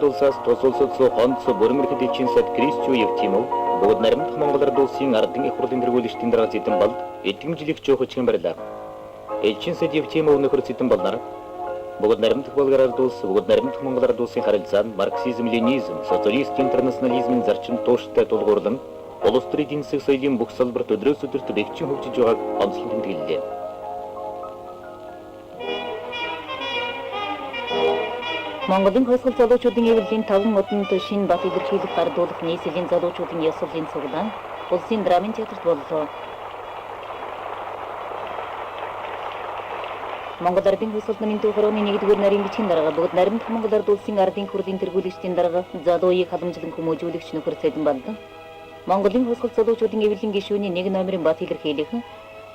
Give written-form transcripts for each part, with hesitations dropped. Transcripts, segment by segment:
улсаас тус улсад суу хонцо бүрмэрхэд эчин сад Кристио Евтимов бүгд наримдах Монгол Ард улсын ардын их хурлын тэргүүлэгчдийн дарга зэдэн болд эдгэмжлэх жоохочгийн барилаа. Эчин сад Евтимов нөхөр зэдэн болнаар бүгд наримдах Болгар Ард улс, бүгд наримдах Монгол Ард улсын харилцаанд марксизм, ленизм, социалист интернационализмын зарчим тууштай тулгуурлан улс төрийн эдийн засаг соёлын бүх салбарт өдрөөс өдөрт бэхжин хөгжиж байгааг онцлон тэмдэглэлээ. Монголын хосгол залуучуудын эвлэлийн 5 одонд шинэ бат илэрхийлэх гардуулах нийслэлийн залуучуудын ясвалын цуглаан улсын драмын театрт боллоо. Монгол Ардын хосгол намын төвхөрөний 1-р нарийн бичгийн дарга бүгд наримдах Монгол Ард улсын ардын хурлын тэргүүлэгчдийн дарга залууийг халамжлан хүмүүжүүлэгч нөхөр цэдэн болдог. Монголын хосгол залуучуудын эвлэлийн гишүүний 1 номерын бат илэрхийлэх,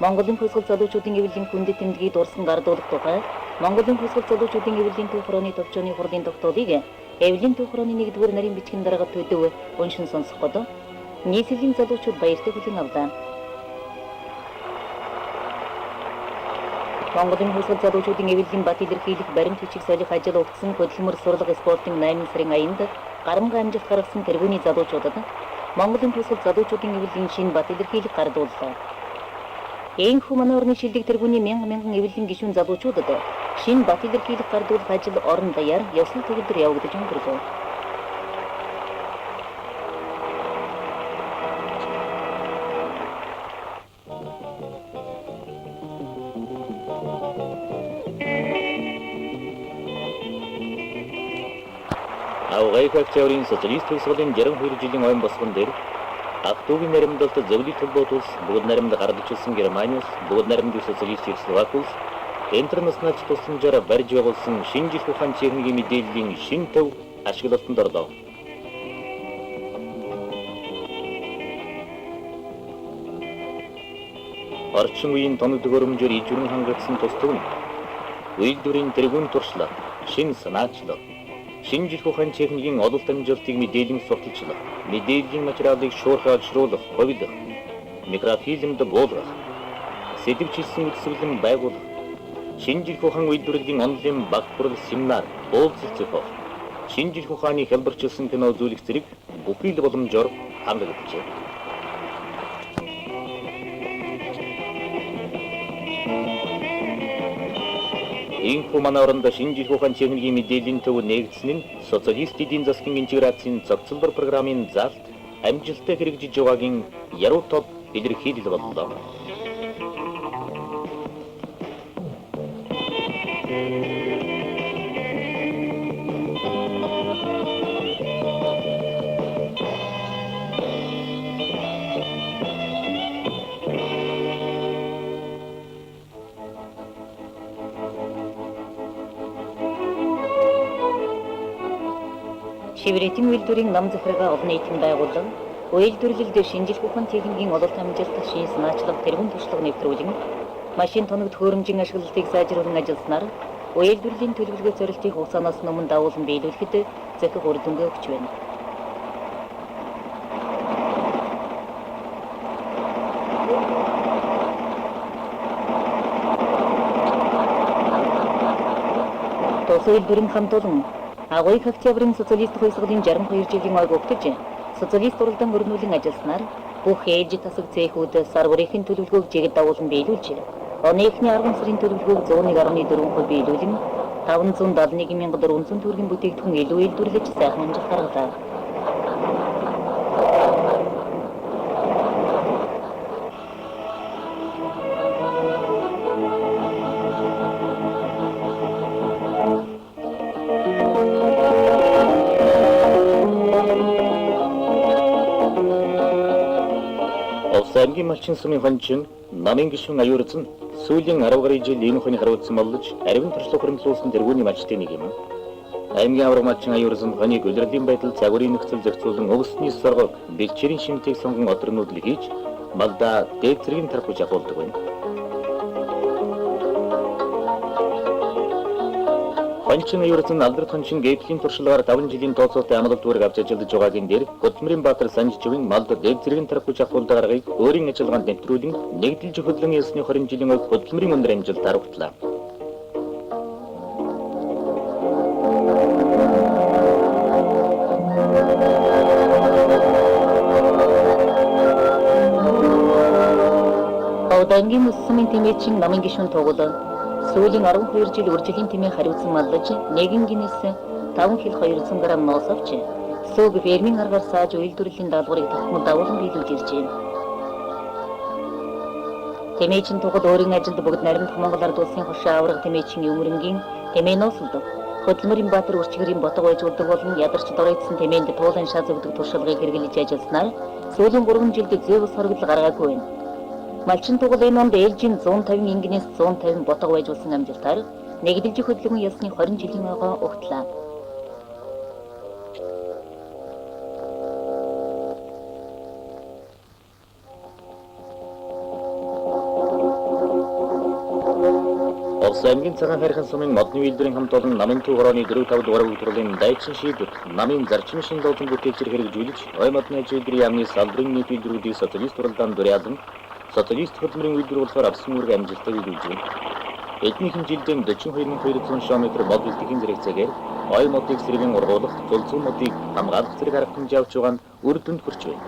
Монголын хосгол залуучуудын эвлэлийн хүндэт тэмдгийг дурсан гардуулах тухай Монголын хосгол залуучуудын эвлэлийн төвхөрөний төвчөөний хурлын тогтоолыг эвлэлийн төвхөрөний 1-р нарийн бичгийн дарга төдөв уншин сонсох годоо нийслэлийн залуучууд баяртай хүлээн авлаа. Монголын хосгол залуучуудын эвлэлийн бат илэрхийлэх баримт бичиг солих ажил өгсөн хөдөлмөр сурлага спортын 8 сарын аянд гарамга амжилт гаргасан тэргүүний залуучуудад Монголын хосгол залуучуудын эвлэлийн шинэ бат илэрхийлэх гардууллаа. Энэхүү манай орны шилдэг тэргүүний мянган эвлэлийн гишүүн залуучуудад шинэ бат илэрхийлэх гардуулах ажил орон даяар ёслол төгөлдөр явагдаж өнгөрлөө. Авгайх октябрийн социалист төгсгөлийн 62 жилийн ойн босгон дээр Автогийн наримдалт зөвлөлт холбоот улс, бүгд наримд гардчилсан Германи улс, бүгд наримд социалист Чехословак улс, интернационал тусламжаар барьж байгуулсан шинэ жил ухаан техникийн мэдээллийн шинэ төв ашиглалтанд орлоо. Орчин үеийн тоног төгөөрөмжөөр ижүүрэн хангагдсан тус төв нь үйлдвэрийн тэргүүн туршлага, шинэ санаачлал, шинэ жил ухаан техникийн ололт амжилтыг мэдээлэн сурталчлах, мэдээллийн материалыг шуурхайлшруулах, хувилах, микрофильмд буулгах, сэдвчилсэн үтсгэлэн байгуулах, шинэ жил ухаан үйлдвэрлэлийн онлын баг хүрэл семинар, уулзалт, шинэ жил ухааны хэлбэрчилсэн кино үзүүлэх зэрэг бүхий л боломжоор хангагдажээ. Энэхүү манай оронд шинэ жил ухаан техникийн мэдээллийн төв нээгдсэн нь социалист эдийн засгийн интеграцийн цогцлбор програмын заалт амжилттай хэрэгжиж байгаагийн яруу тод илэрхийлэл боллоо. Шиврэтийн үйлдвэрийн нам захиргаа олон нийтийн байгууллага үйлдвэрлэлд шинэ жил ухаан техникийн ололт амжилт шинэ санаачлал тэргүүн туршлага нэвтрүүлэн машин тоног төхөөрөмжийн ашиглалтыг сайжруулан ажилласнаар үйлдвэрлэлийн төлөвлөгөө зорилтыг хугацаанаас өмнө дагуулan биелүүлэхэд захих үр дүнгээ өгч байна. Тус үйлдвэрийн хамт олон Авгайх октябрийн социалист хөлсгөлийн 62 жилийн ойг өгтөж социалист уралдаан өрнүүлэн ажилласнаар бүх ээж тасаг цэхүүд сар бүрийн төлөвлөгөөг жигд дагуулan биелүүлж оны эхний 10 сарын төлөвлөгөөг 101.4% биелүүлэн 571,400 төгрөгийн бүтээгдэхүүн илүү үйлдвэрлэж сайхан амжилт гаргалаа. Аймгийн малчин сумын хончин намын гишүүн аюурсан сүүлийн 10 гаруй жил энэ хүний харуулсан боллож аривын туршлага хөрөмжлүүлсэн тэргүүний малчтай нэг юм. Аймгийн авраг малчин аюурсан хонийг улирлын байдал цагуурийн нөхцөл зохицуулан өвсний соргог бэлчээрийн шимтгийг сонгон одрнуудлыг хийж малдаа дээд зэргийн тархуж авуулдаг байна. Хончин аюурсан алдар хончин гейплийн туршлагаар 5 жилийн тооцоотой амлалт үүрэг авч ажиллаж байгаагийн дээр Хөдөлмөрийн Баатар Санжичвын малд дээд зэргийн тархуж авуулдаг аргыг өөрийн ажиллагаанд нэвтрүүлэн нэгдэлж хөдлөн ялсны 20 жилийн өмнө хөдөлмөрийн өндөр амжилт харагдлаа. Бангийн өссөмийн тэмээчин намын гишүүн тоглоо. Сүүлийн 12 жил үржилийн тэмээ хариуцсан маллаж нэгэн гинэс 5 кг 200 г ноос авч сөөг фермийн аргаар сааж үйлдвэрлэлийн даалгаврыг тогтмол дагуулan биелүүлж иржээ. Тэмээчин тоглол өөрийн ажилд бүгд наримдах Монгол Ард улсын хошоо авраг тэмээчин өмөрөнгийн тэмээ ноосолд Хөдөлмөрийн Баатар үрчгэрийн ботго байжуулдаг болон ядарч доройтсон тэмээнд туулан шаз өгдөг туршлагыг хэрэглэж ажилласнаар сүүлийн 3 жилд зэв ус хоригдол гаргаагүй байна. Малчин тугал энэ онд ээлжийн 150 ингинээс 150 ботго байжуулсан амжилтаар нэгдэлж хөдөлгөөн ясны 20 жилийн огоо угтлаа. Улс аймгийн цагаан хайрхан сумын модны үйлдвэрийн хамт олон намын төв хорооны 4-5 дугаар үйлдвэрлэлийн дайчин шийдвэр намын зарчим шин дуудан бүтээгчээр хэрэгжүүлж ой модны ажлын яамны салбарын нийт үйлдвэрүүдийг социалист уралдаан дуриалан социалист хөдөлмөрийн үйлдвэр болохоор авсан үүрэг амжилттай биелүүлж байна. Эднийхэн жилдээ 42,200 км мод бэлтгэхийн зэрэгцээгээр ой модыг сэргийн ургуулах, зулцсан модыг хамгаалах зэрэг арга хэмжээ авч байгаа нь үр дүнд хүрч байна.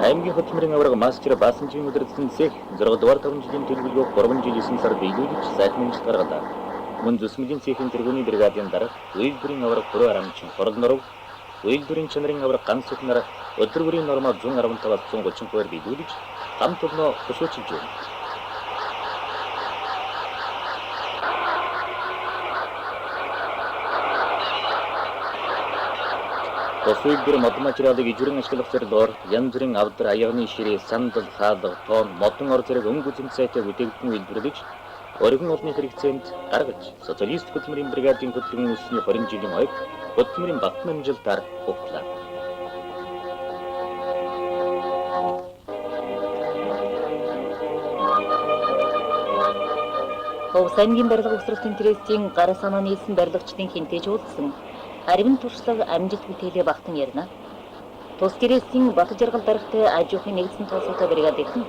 Аймгийн хөдөлмөрийн аварга мастер Басанжийн удирдлагын цех 6 дугаар 5 жилийн төлөвлөгөөг 3 жил 9 сард биелүүлж сайхан амжилт гаргалаа. Мөн зүсмэлийн цехийн тэргүүний бригадын дарга үйлдвэрийн аварга Хүрээ Арамчин Хорол норов, үйлдвэрийн чанарын аварга ганц сухнаар өдөр бүрийн нормоо 115-аас 130%-аар биелүүлж хамт олноо хөшөөчилж байна. Тус үйлдвэр мод материалыг ижүүрэн ашиглах зорилгоор янз бүрийн авдар, аягны ширээ, сандал, хаалга, тоон, модон ор зэрэг өнгө үзэмцээтэй бүтээгдэхүүн үйлдвэрлэж оргин олны хэрэгцээнд гаргаж социалист хөдөлмөрийн бригадын хөдөлгөөний өсний 20 жилийн ойг хөдөлмөрийн багтан амжилтаар угтлаа. Улс аймгийн барилга усралтын трестийн гар санаа нийлсэн барилгачдын хинтээж уулзсан. Аривын туршлага амжилт бүтээлээ багтан ярина. Тус гэрээсийн Бат жаргал дарагтай ажиухын нэгдсэн тоосоотой бригадын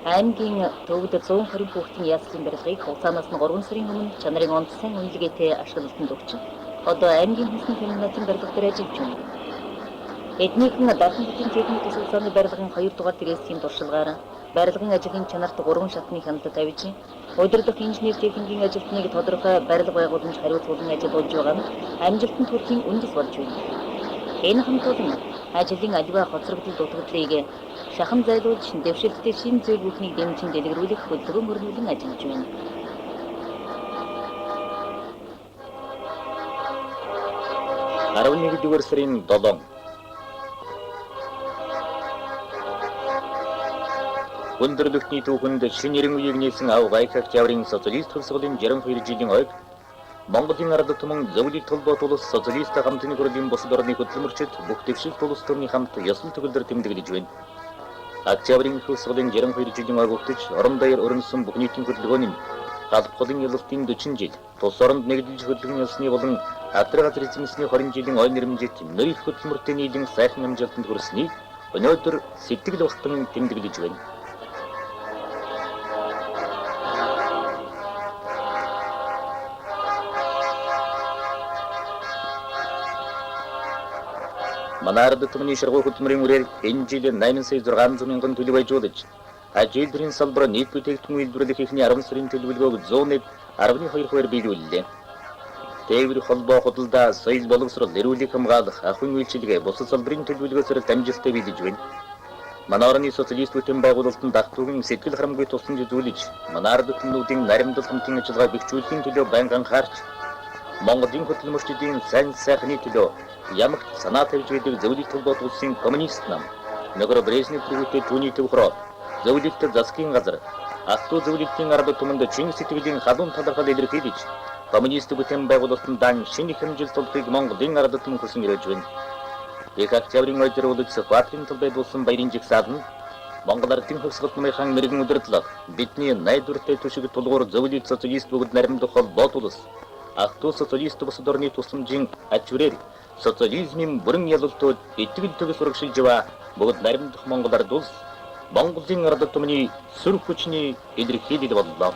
аймгийн төвд 120 хүүхдийн яслын барилгыг хугацаанаас нь 3 сарын өмнө чанарын онд сайн үнэлгээтэй ашиглалтанд өгч одоо аймгийн хүнсний комбинатын барилга дээр ажиллаж байна. Эднийхэн дархан бүтэн техник тусалцааны барилгын 2 дугаар трестийн туршлагаар барилгын ажлын чанарт 3 шатны хяналт тавьж удирдах инженер техникийн ажилтныг тодорхой барилга байгууламж хариуцуулан ажиллаж байгаа нь амжилтанд хүрэхийн үндэс болж байна. Энэ хамт олон ажлын аливаа хоцрогдол дутагдлыг шахан зайлуулж дэвшилттэй шин зүйл бүхнийг дэмжин дэлгэрүүлэх хөдөлгөөн өрнүүлэн ажиллаж байна. Дугаар сарын 7 Хүндрэлтний түүхэнд шинэ 90 үеийг нийлсэн ав гайхах жаврын социалист хувьсгалын 62 жилийн ойг Монголын ард түмэн зөвлөлт толгойд улс социалист хамтны хурлын бусад орны хөдөлмөрчид бүх дэвшил улс төрний хамт ёслол төгөлдөр тэмдэглэж байна. Октябрийн хувьсгалын 62 жилийн ойг өгтөж орон даяар өрнөсөн бүх нийтийн хөдөлгөөний галбгалын ялалтын 40 жил, тус оронд нэгдэлж хөдөлгөөн ёсны болон авдар газар эзэмсний 20 жилийн ой нэрмжит нэрийг хөдөлмөртэй нийлэн сайхан амжилтанд хүрсэнийг өнөөдөр сэтгэл багтан тэмдэглэж байна. Манай ард түмний ширгүү хөдөлмөрийн үрээр энэ жил 8,600 мянган төлөв байжуулж, ажлын салбар нийт бүтээгдэхүүн үйлдвэрлэх ихний 10 сарын төлөвлөгөөг 101.2%-аар биелүүллээ. Тээвэр холбоо худалдаа, соёл боловсрол, эрүүлэг хамгаалах, ахуйн үйлчилгээ, бусад салбарын төлөвлөгөөсөөр амжилттай биелэж байна. Манай орны социалист бүтээн байгуулалтанд дагтуугийн сэтгэл харамгүй тусламж үзүүлж, манай ард түмнүүдийн наримдал хамтын ажиллагаа бэхжүүлэхийн төлөө байнган анхаарч, Монголын хөдөлмөрчдийн сайн сайхны төлөө ямагт санаа тавьж байдаг зөвлөлт толгойд улсын коммунист нам ногор Брежнев бүрүүтэй түүний төвхроо зөвлөлт засгийн газар автуу зөвлөлтийн ард түмэнд чин сэтгэлийн халуун талархал илэрхийлж коммунист бүтээн байгуулалтанд дан шинэ хэмжил толгойг Монголын ард түмэн хүсэн ирж байна. Их октябрийн ойдэр улс Баатарын талбайд болсон баярын жигсаал нь Монгол ардын хувьсгал намынхан мэрэгэн удирдлага бидний найдвартай түшиг тулгуур зөвлөлт социалист бүгд наримдах холбоот улс автуу социалист бусад орны тусламжийн ач хүрээр социализмын бүрэн ялалтууд итгэл төгс урагшилж байгаа бүгд наримдах Монгол ард улс Монголын ард түмний сүр хүчний илэрхийлэл боллоо.